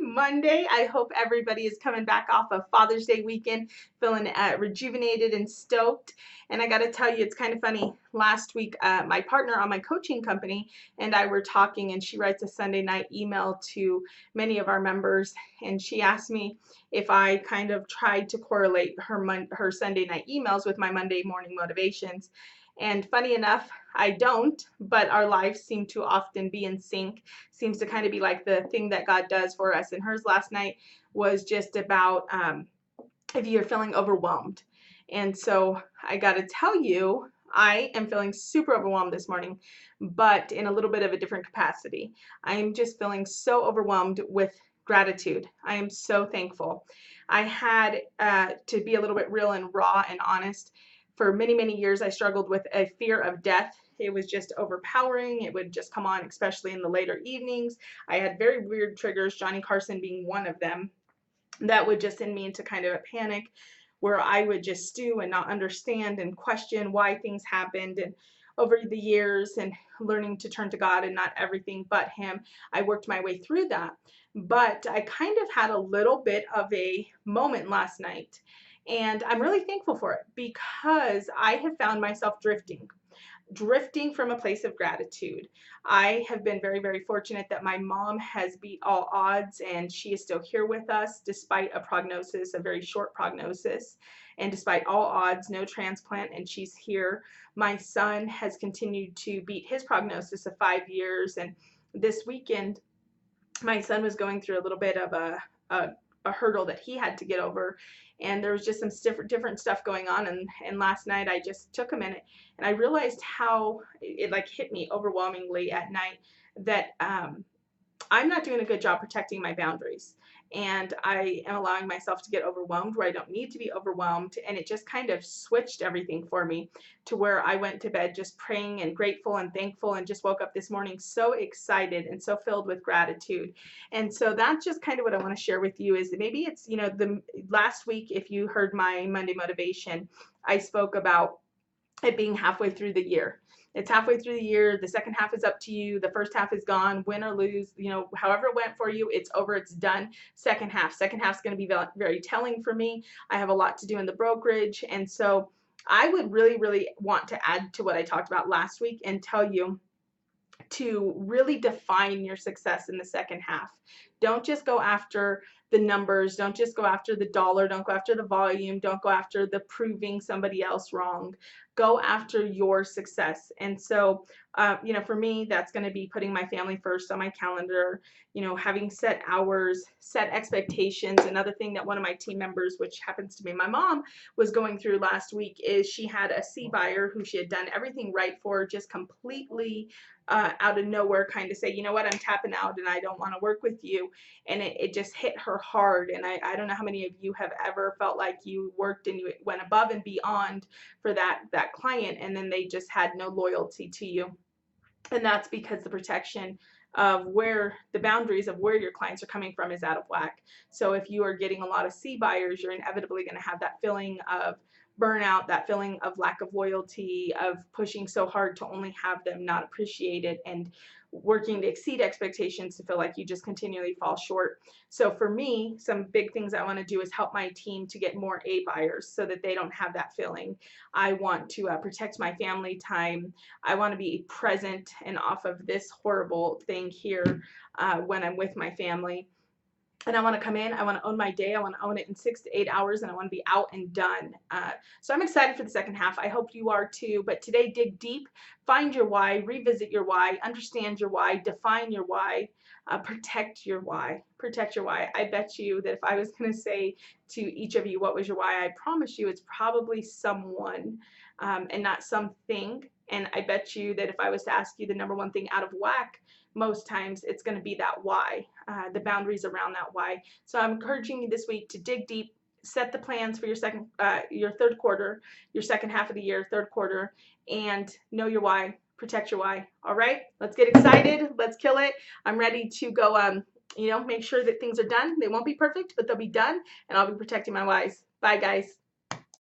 Monday. I hope everybody is coming back off of Father's Day weekend feeling rejuvenated and stoked. And I got to tell you, it's kind of funny. Last week, my partner on my coaching company and I were talking, and she writes a Sunday night email to many of our members. And she asked me if I kind of tried to correlate her Sunday night emails with my Monday morning motivations. And funny enough, I don't, but our lives seem to often be in sync. Seems to kind of be like the thing that God does for us. And hers last night was just about if you're feeling overwhelmed. And so I got to tell you, I am feeling super overwhelmed this morning, but in a little bit of a different capacity. I am just feeling so overwhelmed with gratitude. I am so thankful. I had to be a little bit real and raw and honest. For many, many years, I struggled with a fear of death. It was just overpowering. It would just come on, especially in the later evenings. I had very weird triggers, Johnny Carson being one of them, that would just send me into kind of a panic where I would just stew and not understand and question why things happened. And over the years and learning to turn to God and not everything but Him, I worked my way through that. But I kind of had a little bit of a moment last night. And I'm really thankful for it because I have found myself drifting from a place of gratitude. I have been very, very fortunate that my mom has beat all odds and she is still here with us despite a prognosis, a very short prognosis, and despite all odds, no transplant, and she's here. My son has continued to beat his prognosis of 5 years, and this weekend, my son was going through a little bit of a hurdle that he had to get over, and there was just some different stuff going on. And last night I just took a minute and I realized how it like hit me overwhelmingly at night that I'm not doing a good job protecting my boundaries. And I am allowing myself to get overwhelmed where I don't need to be overwhelmed. And it just kind of switched everything for me to where I went to bed just praying and grateful and thankful, and just woke up this morning so excited and so filled with gratitude. And so that's just kind of what I want to share with you is maybe it's, the last week, if you heard my Monday motivation, I spoke about it being halfway through the year. It's halfway through the year. The second half is up to you. The first half is gone. Win or lose, however it went for you, it's over. It's done. Second half is going to be very telling for me. I have a lot to do in the brokerage. And so I would really, really want to add to what I talked about last week and tell you to really define your success in the second half. Don't just go after the numbers. Don't just go after the dollar. Don't go after the volume. Don't go after the proving somebody else wrong. Go after your success. And so, for me, that's going to be putting my family first on my calendar, having set hours, set expectations. Another thing that one of my team members, which happens to be my mom, was going through last week is she had a C buyer who she had done everything right for, just completely out of nowhere kind of say, you know what, I'm tapping out and I don't want to work with you. And it just hit her hard. And I don't know how many of you have ever felt like you worked and you went above and beyond for that client, and then they just had no loyalty to you. And that's because the protection of where the boundaries of where your clients are coming from is out of whack. So if you are getting a lot of C buyers, you're inevitably going to have that feeling of burnout, that feeling of lack of loyalty, of pushing so hard to only have them not appreciated, and working to exceed expectations to feel like you just continually fall short. So for me, some big things I want to do is help my team to get more A buyers so that they don't have that feeling. I want to protect my family time. I want to be present and off of this horrible thing here when I'm with my family. And I want to come in, I want to own my day, I want to own it in 6 to 8 hours, and I want to be out and done. So I'm excited for the second half. I hope you are too. But today, dig deep, find your why, revisit your why, understand your why, define your why, protect your why. Protect your why. I bet you that if I was going to say to each of you what was your why, I promise you it's probably someone and not something. And I bet you that if I was to ask you the number one thing out of whack, most times it's going to be that why, the boundaries around that why. So I'm encouraging you this week to dig deep, set the plans for your third quarter, your second half of the year, third quarter, and know your why, protect your why. All right, let's get excited. Let's kill it. I'm ready to go, make sure that things are done. They won't be perfect, but they'll be done, and I'll be protecting my whys. Bye, guys.